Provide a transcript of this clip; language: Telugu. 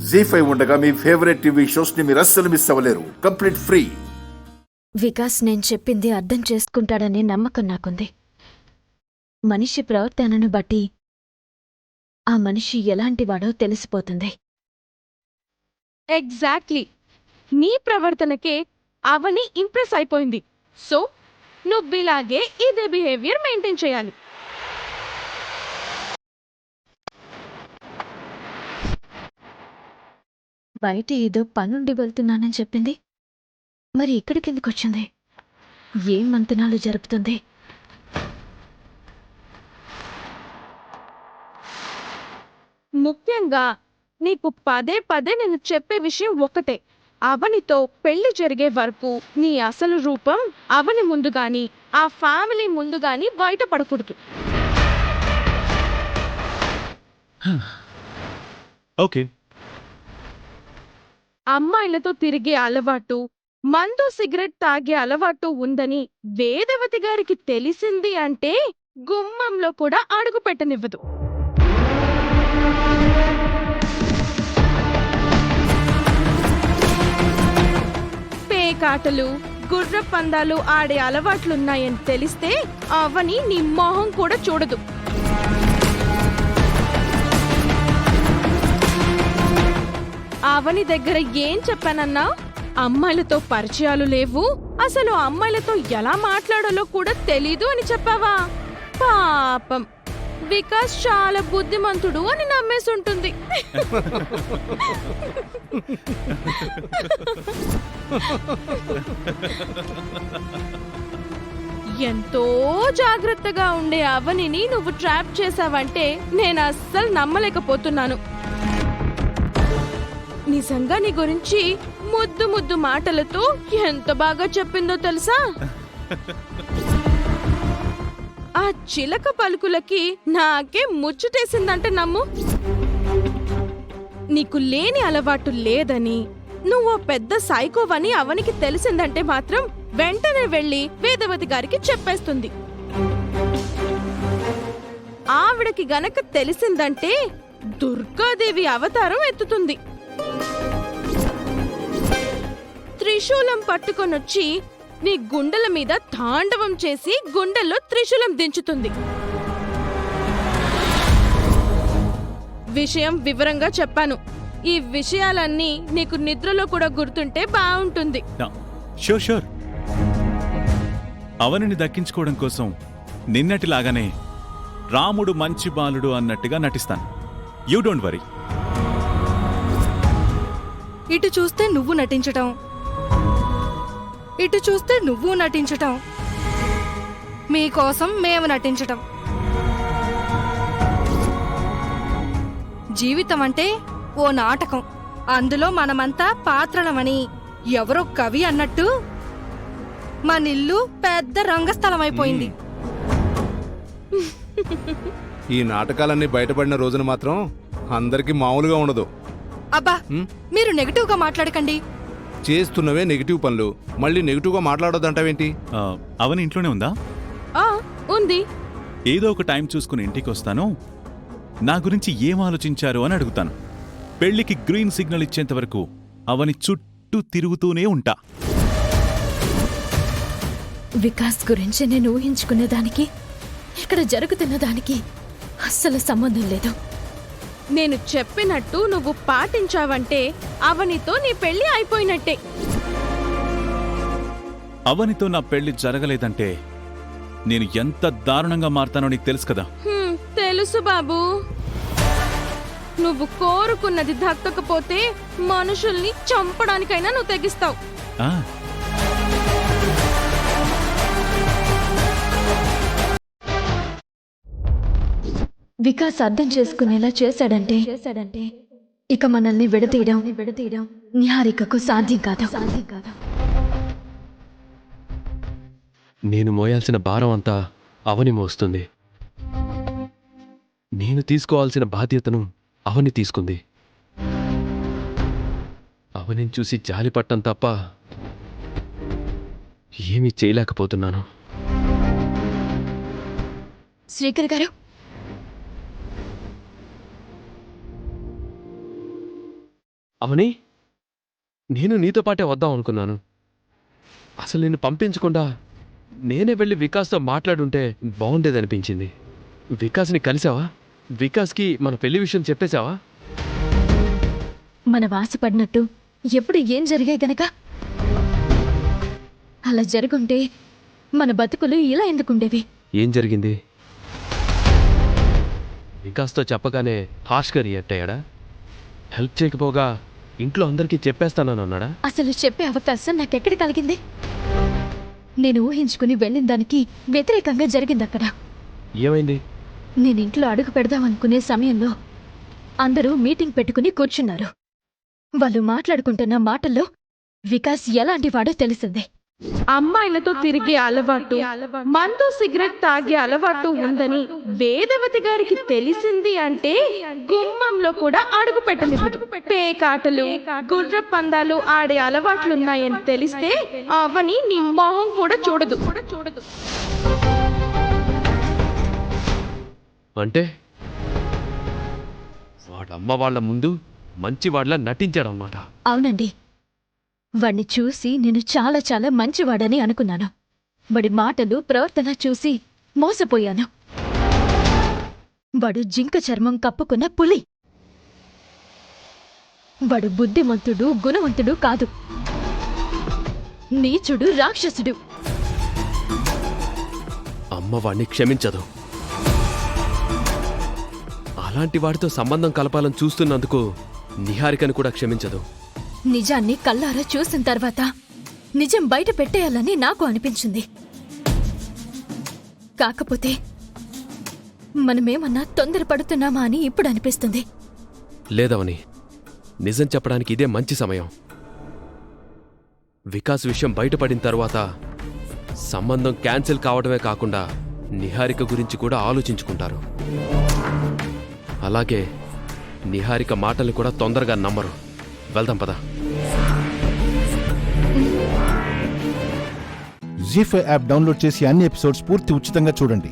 జీ5 ఉండగా మీ ఫేవరెట్ టీవీ షోస్ ని మీరు అస్సలు మిస్ అవ్వలేరు. Complete free. వికాస్ నేను చెప్పింది అర్థం చేసుకుంటాడనే నమ్మకం నాకుంది. మనిషి ప్రవర్తనను బట్టి ఆ మనిషి ఎలాంటివాడో తెలిసిపోతుంది. ఎగ్జాక్ట్లీ. నీ ప్రవర్తనకే అవని ఇంప్రెస్ అయిపోయింది. సో నువ్విలాగే ఇదే బిహేవియర్ మెయింటైన్ చేయాలి. బయట ఏదో పనుండి వెళ్తున్నానని చెప్పింది. మరి ఇక్కడికెందుకొచ్చింది? ఏం మంతనాలు జరుపుతుంది? ముఖ్యంగా నీకు పదే పదే నేను చెప్పే విషయం ఒకటే. అవనితో పెళ్లి జరిగే వరకు నీ అసలు రూపం అవని ముందు గాని ఆ ఫ్యామిలీ ముందు గాని బయటపడకూడదు. ఓకే. అమ్మాయిలతో తిరిగే అలవాటు, మందు సిగరెట్ తాగే అలవాటు ఉందని వేదవతి గారికి తెలిసింది అంటే గుమ్మంలో కూడా అడుగు పెట్టనివ్వదు. పేకాటలు, గుర్ర పందాలు ఆడే అలవాట్లున్నాయని తెలిస్తే అవని నీ మొహం కూడా చూడదు. అవని దగ్గర ఏం చెప్పానన్నా? అమ్మాయిలతో పరిచయాలు లేవు, అసలు అమ్మాయిలతో ఎలా మాట్లాడాలో కూడా తెలీదు అని చెప్పావా? పాపం వికాస్ చాలా బుద్ధిమంతుడు అని నమ్మేసుంటుంది. ఎంతో జాగ్రత్తగా ఉండే అవనిని నువ్వు ట్రాప్ చేసావంటే నేను అస్సలు నమ్మలేకపోతున్నాను. నిజంగా నీ గురించి ముద్దు ముద్దు మాటలతో ఎంత బాగా చెప్పిందో తెలుసా? ఆ చిలక పలుకులకి నాకే ముచ్చటేసిందంటే నమ్ము. నీకు లేని అలవాటు లేదని, నువ్వు పెద్ద సైకోవని అవనికి తెలిసిందంటే మాత్రం వెంటనే వెళ్ళి వేదవతి గారికి చెప్పేస్తుంది. ఆవిడకి గనక తెలిసిందంటే దుర్గాదేవి అవతారం ఎత్తుతుంది. త్రిశూలం పట్టుకొనొచ్చి నీ గుండెల మీద తాండవం చేసి గుండెల్లో త్రిశూలం దించుతుంది. విషయం వివరంగా చెప్పాను. ఈ విషయాలన్నీ నీకు నిద్రలో కూడా గుర్తుంటే బాగుంటుంది. షూర్. అవనిని దక్కించుకోవడం కోసం నిన్నటిలాగానే రాముడు మంచి బాలుడు అన్నట్టుగా నటిస్తాను. You don't worry. ఇటు చూస్తే నువ్వు నటించటం, ఇటు చూస్తే నువ్వు నటించటం, మీకోసం మేము నటించటం. జీవితం అంటే ఓ నాటకం, అందులో మనమంతా పాత్రలమని ఎవరో కవి అన్నట్టు మనిల్లు పెద్ద రంగస్థలం అయిపోయింది. ఈ నాటకాలన్నీ బయటపడిన రోజున మాత్రం అందరికీ మామూలుగా ఉండదు. అబ్బా, మీరు నెగటివ్ గా మాట్లాడకండి. చేస్తున్నవే నెగిటివ్ పనులు, మళ్ళీ నెగిటివ్ గా మాట్లాడొద్దంటావేంటి? అవని ఇంట్లోనే ఉందా? ఉంది. ఏదో ఒక టైం చూసుకుని ఇంటికి వస్తాను. నా గురించి ఏం ఆలోచించారు అని అడుగుతాను. పెళ్లికి గ్రీన్ సిగ్నల్ ఇచ్చేంత వరకు అవని చుట్టూ తిరుగుతూనే ఉంటా. వికాస్ గురించి నేను ఊహించుకున్న దానికి ఇక్కడ జరుగుతున్న దానికి అస్సలు సంబంధం లేదు. నేను చెప్పినట్టు నువ్వు పాటించావంటే అవనితో నీ పెళ్లి అయిపోయినట్టే. అవనితో నా పెళ్లి జరగలేదంటే నేను ఎంత దారుణంగా మారతానో నీకు తెలుసు కదా. తెలుసు బాబు. నువ్వు కోరుకున్నది దక్కకపోతే మనుషుల్ని చంపడానికైనా నువ్వు తెగిస్తావు. వికాస్ అర్థం చేసుకునేలా చేశాడంటే ఇక మనల్ని విడదీయడం నిహారికకు సాధ్యం కాదు. నేను మోయాల్సిన భారం అంతా అవని మోస్తుంది. నేను తీసుకోవాల్సిన బాధ్యతను అవని తీసుకుంది. అవనిని చూసి జాలిపట్టం తప్ప ఏమీ చేయలేకపోతున్నాను. శ్రీకర్ గారు, అవని నేను నీతో పాటే వద్దాం అనుకున్నాను. అసలు నిన్ను పంపించకుండా నేనే వెళ్ళి వికాస్తో మాట్లాడుంటే బాగుండేదనిపించింది. వికాస్ని కలిసావా? వికాస్కి మన పెళ్లి విషయం చెప్పేశావా? మన వాసిపడినట్టు ఎప్పుడు ఏం జరిగాయి గనక అలా జరుగుంటే మన బతుకులు ఇలా ఎందుకుండేవి? ఏం జరిగింది? వికాస్తో చెప్పగానే హార్ష్గా రియాక్ట్ అయ్యాడా? హెల్ప్ చేయకపోగా ఇంట్లో అందరికీ చెప్పేస్తానని అన్నాడా? అసలు చెప్పే అవకాశం నాకెక్కడ కలిగింది? నేను ఊహించుకుని వెళ్ళిన దానికి వ్యతిరేకంగా జరిగింది అక్కడ. ఏమైంది? నేను ఇంట్లో అడుగు పెడదామనుకునే సమయంలో అందరూ మీటింగ్ పెట్టుకుని కూర్చున్నారు. వాళ్ళు మాట్లాడుకుంటున్న మాటల్లో వికాస్ ఎలాంటి వాడో తెలిసిందే. అమ్మాయిలతో తిరిగే అలవాటు, మందు సిగరెట్ తాగే అలవాటు ఉందని వేదవతి గారికి తెలిసింది అంటే గుమ్మంలో కూడా అడుగు పెట్టలేదు. పేకాటలు, గుర్ర పందాలు ఆడే అలవాట్లున్నాయని తెలిస్తే అవని నీ మొహం కూడా చూడదు. అంటే వాడమ్మ వాళ్ళ ముందు మంచివాళ్ళ నటించాడన్నమాట. అవునండి, వాణ్ణి చూసి నేను చాలా చాలా మంచివాడని అనుకున్నాను. వాడి మాటలు, ప్రవర్తన చూసి మోసపోయాను. వాడు జింక చర్మం కప్పుకున్న పులి. వాడు బుద్ధిమంతుడు, గుణవంతుడు కాదు. నీచుడు, రాక్షసుడు. అమ్మ వాణ్ణి క్షమించదు. అలాంటి వాడితో సంబంధం కలపాలని చూస్తున్నందుకు నిహారికను కూడా క్షమించదు. నిజాన్ని కళ్ళారా చూసిన తర్వాత నిజం బయట పెట్టేయాలని నాకు అనిపించింది. కాకపోతే మనమేమన్నా తొందరపడుతున్నామా అని ఇప్పుడు అనిపిస్తుంది. లేదవని, నిజం చెప్పడానికి ఇదే మంచి సమయం. వికాస్ విషయం బయటపడిన తర్వాత సంబంధం క్యాన్సిల్ కావడమే కాకుండా నిహారిక గురించి కూడా ఆలోచించుకుంటారు. అలాగే నిహారిక మాటలు కూడా తొందరగా నమ్మరు. వెళ్దాం పద. జీ5 యాప్ డౌన్లోడ్ చేసి అన్ని ఎపిసోడ్స్ పూర్తి ఉచితంగా చూడండి.